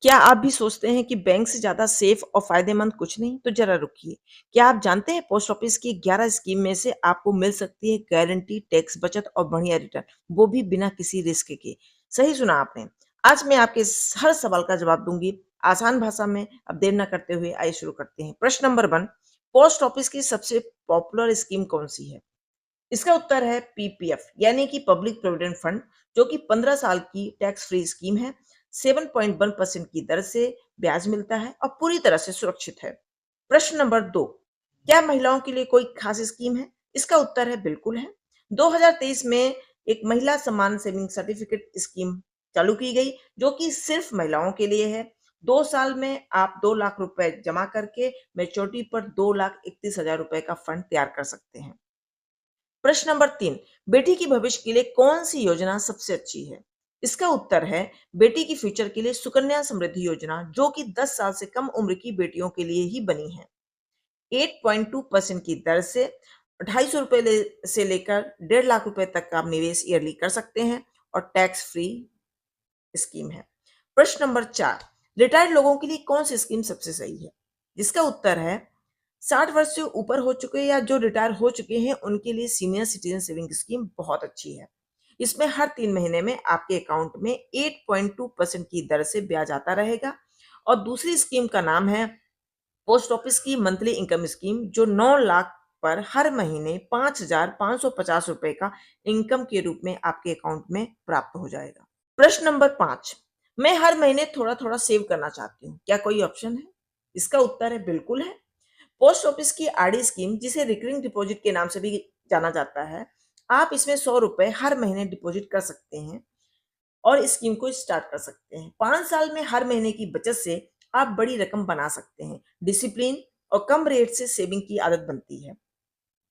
क्या आप भी सोचते हैं कि बैंक से ज़्यादा सेफ और फ़ायदेमंद कुछ नहीं? तो ज़रा रुकिए। क्या आप जानते हैं पोस्ट ऑफिस की 11 स्कीम में से आपको मिल सकती है गारंटी, टैक्स बचत और बढ़िया रिटर्न, वो भी बिना किसी रिस्क के। सही सुना आपने। आज मैं आपके हर सवाल का जवाब दूँगी आसान भाषा में। अब देर ना करते हुए आइए शुरू करते हैं। प्रश्न नंबर 1, पोस्ट ऑफिस की सबसे पॉपुलर स्कीम कौन-सी है? इसका उत्तर है पीपीएफ यानी कि पब्लिक प्रोविडेंट फंड, जो कि 15 साल की टैक्स फ्री स्कीम है। 7.1% की दर से ब्याज मिलता है और पूरी तरह से सुरक्षित है। प्रश्न नंबर 2, क्या महिलाओं के लिए कोई खास स्कीम है? इसका उत्तर है बिल्कुल है। 2023 में एक महिला सम्मान सेविंग सर्टिफिकेट स्कीम चालू की गई, जो कि सिर्फ महिलाओं के लिए है। 2 साल में आप 2 लाख रुपए जमा करके मेच्योरिटी पर 2,31,000 रुपए का फंड तैयार कर सकते हैं। प्रश्न नंबर 3, बेटी की भविष्य के लिए कौन सी योजना सबसे अच्छी है? इसका उत्तर है बेटी की फ्यूचर के लिए सुकन्या समृद्धि योजना, जो कि 10 साल से कम उम्र की बेटियों के लिए ही बनी है। 8.2% की दर से 250 रुपए से लेकर 1.5 लाख रुपए तक का आप निवेश ईयरली कर सकते हैं और टैक्स फ्री स्कीम है। प्रश्न नंबर 4, रिटायर्ड लोगों के लिए कौन सी स्कीम सबसे सही है? जिसका उत्तर है 60 वर्ष से ऊपर हो चुके या जो रिटायर हो चुके हैं उनके लिए सीनियर सिटीजन सेविंग स्कीम बहुत अच्छी है। इसमें हर 3 महीने में आपके अकाउंट में 8.2% की दर से ब्याज आता रहेगा। और दूसरी स्कीम का नाम है पोस्ट ऑफिस की मंथली इनकम स्कीम, जो 9 लाख पर हर महीने 5,550 रुपए का इनकम के रूप में आपके अकाउंट में प्राप्त हो जाएगा। प्रश्न नंबर 5, मैं हर महीने थोड़ा थोड़ा सेव करना चाहती हूँ, क्या कोई ऑप्शन है? इसका उत्तर है बिल्कुल है। पोस्ट ऑफिस की आरडी स्कीम, जिसे रिकरिंग डिपॉजिट के नाम से भी जाना जाता है, आप इसमें 100 रुपए हर महीने डिपॉजिट कर सकते हैं और इस स्कीम को स्टार्ट कर सकते हैं। 5 साल में हर महीने की बचत से आप बड़ी रकम बना सकते हैं। डिसिप्लिन और कम रेट से सेविंग की आदत बनती है।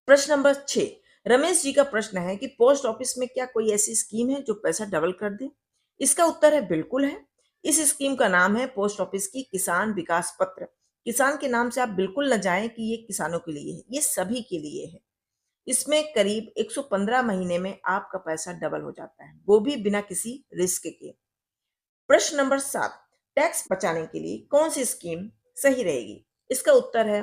प्रश्न नंबर 6, रमेश जी का प्रश्न है कि पोस्ट ऑफिस में क्या कोई ऐसी स्कीम है जो पैसा डबल कर दे? इसका उत्तर है बिल्कुल है। इस स्कीम का नाम है पोस्ट ऑफिस की किसान विकास पत्र। किसान के नाम से आप बिल्कुल न जाएं कि ये किसानों के लिए है, ये सभी के लिए है। इसमें करीब 115 महीने में आपका पैसा डबल हो जाता है, वो भी बिना किसी रिस्क के। प्रश्न नंबर 7, टैक्स बचाने के लिए कौन सी स्कीम सही रहेगी? इसका उत्तर है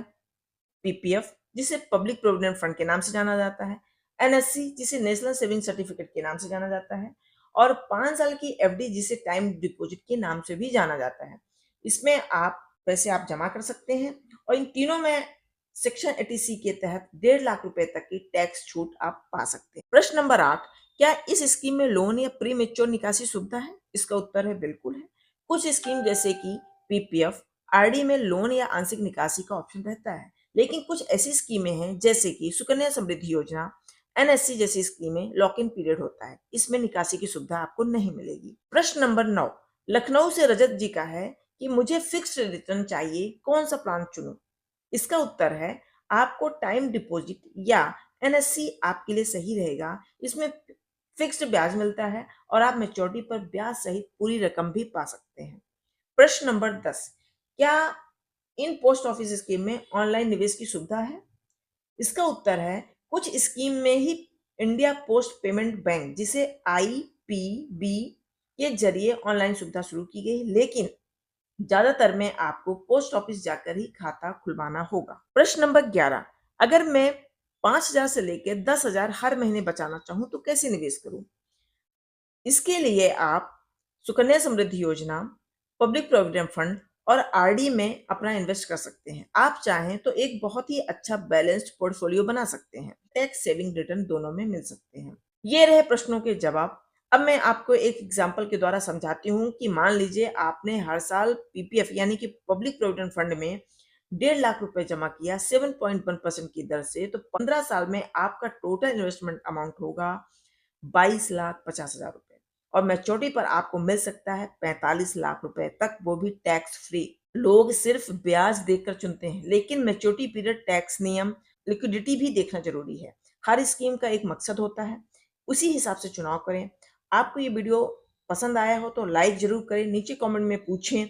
पीपीएफ, जिसे पब्लिक प्रोविडेंट फंड के नाम से जाना जाता है। एनएससी, जिसे नेशनल सेविंग सर्टिफिकेट के नाम से जाना जाता है। और 5 साल की एफडी, जिसे टाइम डिपॉजिट के नाम से भी जाना जाता है। इसमें आप पैसे आप जमा कर सकते हैं और इन तीनों में सेक्शन 80C के तहत 1.5 लाख रुपए तक की टैक्स छूट आप पा सकते हैं। प्रश्न नंबर 8, क्या इस स्कीम में लोन या प्री मेच्योर निकासी सुविधा है? इसका उत्तर है बिल्कुल है। कुछ स्कीम जैसे कि पीपीएफ, आरडी में लोन या आंशिक निकासी का ऑप्शन रहता है, लेकिन कुछ ऐसी स्कीमें हैं जैसे कि सुकन्या समृद्धि योजना, एनएससी जैसी स्कीमें लॉक इन पीरियड होता है, इसमें निकासी की सुविधा आपको नहीं मिलेगी। प्रश्न नंबर 9, लखनऊ से रजत जी का है कि मुझे फिक्स्ड रिटर्न चाहिए, कौन सा प्लान चुनूं? इसका उत्तर है आपको टाइम डिपॉजिट या एनएससी आपके लिए सही रहेगा। इसमें फिक्स्ड ब्याज मिलता है और आप मेच्योरिटी पर ब्याज सहित पूरी रकम भी पा सकते हैं। प्रश्न नंबर 10, क्या इन पोस्ट ऑफिस स्कीम में ऑनलाइन निवेश की सुविधा है? इसका उत्तर है कुछ स्कीम में ही इंडिया पोस्ट पेमेंट बैंक, जिसे आईपीबी के जरिए ऑनलाइन सुविधा शुरू की गई, लेकिन ज्यादातर में आपको पोस्ट ऑफिस जाकर ही खाता खुलवाना होगा। प्रश्न नंबर 11, अगर मैं 5,000 से लेकर 10,000 हर महीने बचाना चाहूँ तो कैसे निवेश करूँ? इसके लिए आप सुकन्या समृद्धि योजना, पब्लिक प्रोविडेंट फंड और आरडी में अपना इन्वेस्ट कर सकते हैं। आप चाहें तो एक बहुत ही अच्छा बैलेंस्ड पोर्टफोलियो बना सकते हैं। टैक्स सेविंग रिटर्न दोनों में मिल सकते हैं। ये रहे प्रश्नों के जवाब। अब मैं आपको एक एग्जांपल के द्वारा समझाती हूँ कि मान लीजिए आपने हर साल पीपीएफ यानी कि पब्लिक प्रोविडेंट फंड में 1.5 लाख रुपए जमा किया 7.1% की दर से, तो 15 साल में आपका टोटल इन्वेस्टमेंट अमाउंट होगा 22,50,000 रुपए और मैच्योरिटी पर आपको मिल सकता है 45 लाख रुपए तक, वो भी टैक्स फ्री। लोग सिर्फ ब्याज देखकर चुनते हैं, लेकिन मैच्योरिटी पीरियड, टैक्स नियम, लिक्विडिटी भी देखना जरूरी है। हर स्कीम का एक मकसद होता है, उसी हिसाब से चुनाव करें। आपको ये वीडियो पसंद आया हो तो लाइक जरूर करें, नीचे कमेंट में पूछें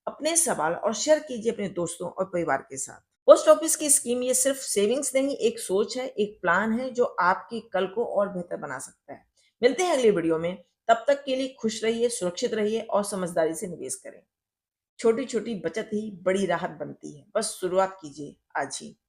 अपने सवाल और शेयर कीजिए अपने दोस्तों और परिवार के साथ। पोस्ट ऑफिस की स्कीम ये सिर्फ सेविंग्स नहीं, एक सोच है, एक प्लान है जो आपकी कल को और बेहतर बना सकता है। मिलते हैं अगली वीडियो में, तब तक के लिए खुश रहिए, सुरक्षित रहिए और समझदारी से निवेश करें। छोटी-छोटी बचत ही बड़ी राहत बनती है। बस शुरुआत कीजिए आज ही।